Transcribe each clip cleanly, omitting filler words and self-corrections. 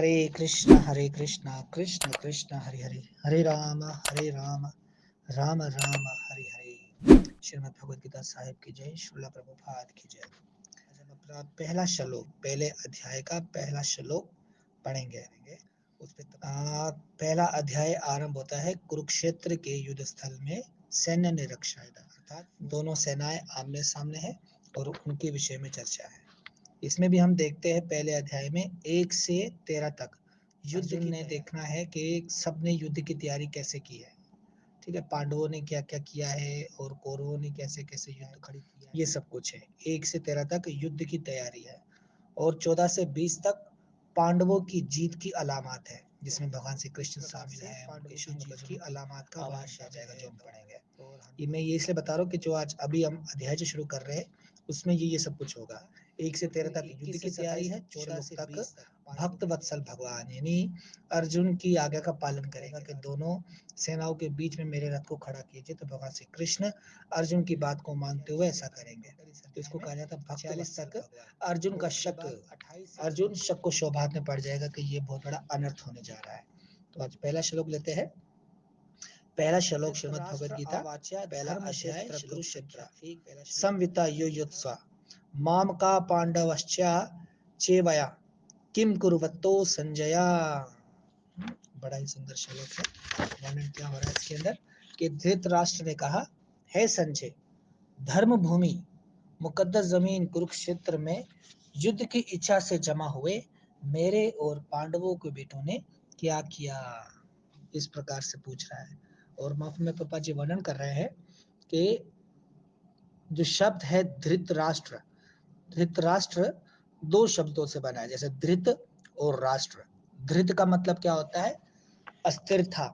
हरे कृष्णा कृष्ण कृष्ण हरे हरे, हरे राम राम राम हरे हरे। श्रीमद् भगवद गीता साहिब की जय, श्रील प्रभुपाद की जय। आज हम अपना पहला श्लोक, पहले अध्याय का पहला श्लोक पढ़ेंगे। उस पे पहला अध्याय आरंभ होता है कुरुक्षेत्र के युद्ध स्थल में सैन्य निरीक्षण, अर्थात दोनों सेनाएं आमने सामने है और उनके विषय में चर्चा है। इसमें भी हम देखते हैं पहले अध्याय में 1 से 13 तक युद्ध ने देखना है कि सबने युद्ध की तैयारी कैसे की है। ठीक है, पांडवों ने क्या क्या किया है और कौरवों ने कैसे कैसे युद्ध खड़ी किया है, ये सब कुछ है। 1 से 13 तक युद्ध की तैयारी है और 14 से 20 तक पांडवों की जीत की अलामत है, जिसमें भगवान श्री कृष्ण शामिल है। उनकी जीत की अलामत का वर्णन किया जाएगा जो हम पढ़ेंगे। ये मैं ये इसलिए बता रहा हूँ कि जो आज अभी हम अध्याय जो शुरू कर रहे हैं उसमें ये सब कुछ होगा। 1 से 13 तक युद्ध की तैयारी है, 14 से 20 तक भक्त वत्सल भगवान यानी अर्जुन की आज्ञा का पालन करेगा कि दोनों सेनाओं के बीच में मेरे रथ को खड़ा कीजिए। तो भगवान श्री कृष्ण अर्जुन की बात को मानते हुए ऐसा करेंगे। तो इसको कहा जाता है भक्त वत्सल तक अर्जुन का शक, अर्जुन शक को शोभात में पड़ जाएगा कि ये बहुत बड़ा अनर्थ होने जा रहा है। तो आज पहला श्लोक लेते हैं। पहला श्लोक श्रीमद् भगवद गीता, पहला अध्याय कुरुक्षेत्र। संविता युयुत्स्व माम का पांडवश्च चेवया किम कुरुवत्तो संजया। बड़ा ही सुंदर श्लोक है। वर्णन क्या हो रहा है इसके अंदर कि धृतराष्ट्र ने कहा, हे संजय, धर्म भूमि मुकद्दस जमीन कुरुक्षेत्र में युद्ध की इच्छा से जमा हुए मेरे और पांडवों के बेटों ने क्या किया, इस प्रकार से पूछ रहा है। और माफी में पापा जी वर्णन कर रहे हैं कि जो शब्द है धृतराष्ट्र, धृतराष्ट्र दो शब्दों से बना है, जैसे धृत और राष्ट्र। धृत का मतलब क्या होता है? अस्थिरता,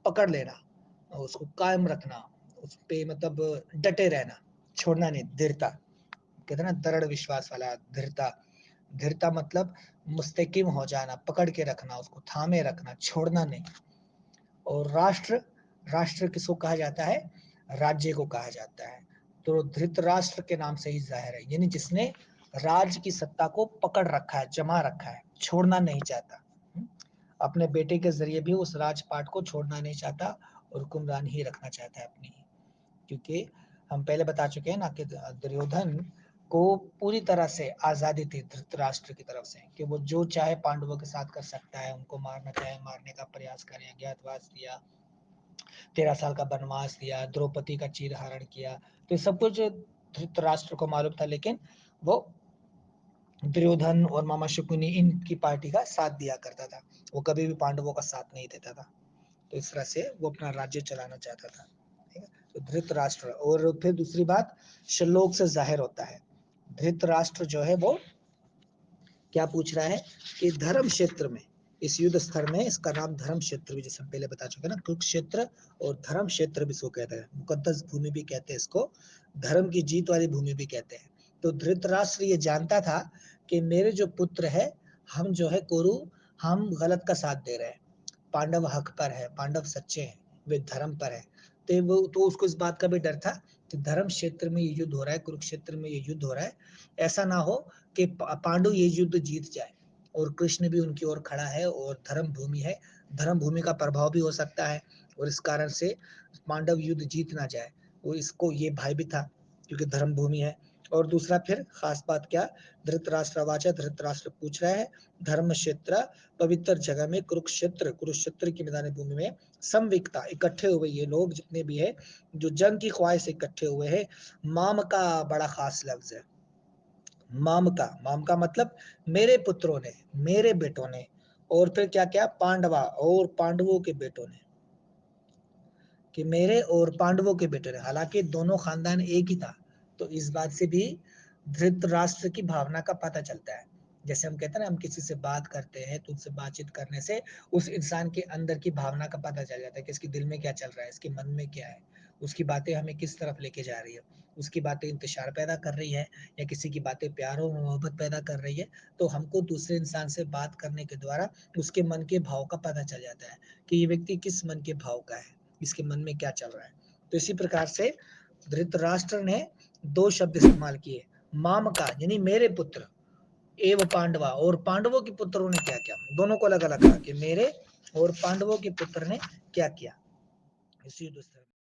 पकड़ लेना, उसको कायम रखना, उस पे मतलब डटे रहना, छोड़ना नहीं। धृता कहते हैं ना, दृढ़ विश्वास वाला धृता। धृता मतलब मुस्तकिम हो जाना, पकड़ के रखना, उसको थामे रखना, छोड़ना नहीं। और राष्ट्र, राष्ट्र किसको कहा जाता है? राज्य को कहा जाता है। तो धृतराष्ट्र के नाम से ही जाहिर है, यानी जिसने राज्य की सत्ता को पकड़ रखा है, जमा रखा है, छोड़ना नहीं चाहता। अपने बेटे के जरिए भी उस राजपाट को छोड़ना नहीं चाहता और हुक्मरान ही रखना चाहता है अपनी। क्योंकि हम पहले बता चुके हैं ना कि दुर्योधन को पूरी तरह से आजादी थी धृतराष्ट्र की तरफ से कि वो जो चाहे पांडवों के साथ कर सकता है, उनको मारना चाहे मारने का प्रयास करे। अज्ञातवास दिया, 13 साल का वनवास दिया, द्रौपदी का चीरहरण किया, तो सब कुछ धृतराष्ट्र को मालूम था। लेकिन वो दुर्योधन और मामा शकुनी इनकी पार्टी का साथ दिया करता था, वो कभी भी पांडवों का साथ नहीं देता था। तो इस तरह से वो अपना राज्य चलाना चाहता था। ठीक है, तो धृतराष्ट्र। और फिर दूसरी बात श्लोक से जाहिर होता है, धृतराष्ट्र जो है वो क्या पूछ रहा है कि धर्म क्षेत्र में, इस युद्ध स्थल में, इसका नाम धर्म क्षेत्र भी, जैसे हम पहले बता चुके ना, कुरुक्षेत्र और धर्म क्षेत्र भी इसको कहते हैं। मुकद्दस भूमि भी कहते हैं इसको, धर्म की जीत वाली भूमि भी कहते हैं। तो धृतराष्ट्र ये जानता था कि मेरे जो पुत्र है, हम जो है कुरु, हम गलत का साथ दे रहे हैं, पांडव हक पर है, पांडव सच्चे हैं, वे धर्म पर है। तो उसको इस बात का भी डर था कि धर्म क्षेत्र में ये युद्ध हो रहा है, कुरुक्षेत्र में ये युद्ध हो रहा है, ऐसा ना हो कि पांडु ये युद्ध जीत जाए और कृष्ण भी उनकी ओर खड़ा है और धर्म भूमि है, धर्म भूमि का प्रभाव भी हो सकता है और इस कारण से पांडव युद्ध जीत ना जाए। वो इसको ये भय भी था क्योंकि धर्म भूमि है। और दूसरा फिर खास बात क्या, धृतराष्ट्रवाचा, धृतराष्ट्र पूछ रहा है धर्म क्षेत्र, पवित्र जगह में कुरुक्षेत्र, कुरुक्षेत्र की मैदानी भूमि में समविकता, इकट्ठे हुए ये लोग जितने भी है, जो जंग की ख्वाहिश से इकट्ठे हुए हैं। माम का बड़ा खास लफ्ज है, माम का मतलब मेरे पुत्रों ने, मेरे बेटों ने। और फिर क्या क्या, पांडवा, और पांडवों के बेटों ने, कि मेरे और पांडवों के बेटे ने। हालांकि दोनों खानदान एक ही था, तो इस बात से भी धृतराष्ट्र की भावना का पता चलता है। जैसे हम कहते हैं ना, हम किसी से बात करते हैं तो उससे बातचीत करने से उस इंसान के अंदर की भावना का पता चल जाता है कि इसके दिल में क्या चल रहा है, इसके मन में क्या है, उसकी बातें हमें किस तरफ लेके जा रही है, उसकी बातें इंतशार पैदा कर रही है या किसी की बातें प्यार और मोहब्बत पैदा कर रही है। तो हमको दूसरे इंसान से बात करने के द्वारा उसके मन के भाव का पता चल जाता है कि ये व्यक्ति किस मन के भाव का है, इसके मन में क्या चल रहा है। तो इसी प्रकार से धृतराष्ट्र ने दो शब्द इस्तेमाल किए, माम का यानी मेरे पुत्र, एव पांडवा, और पांडवों के पुत्रों ने क्या किया। दोनों को अलग अलग कहा कि मेरे और पांडवों के पुत्र ने क्या किया इस युद्ध स्थल में।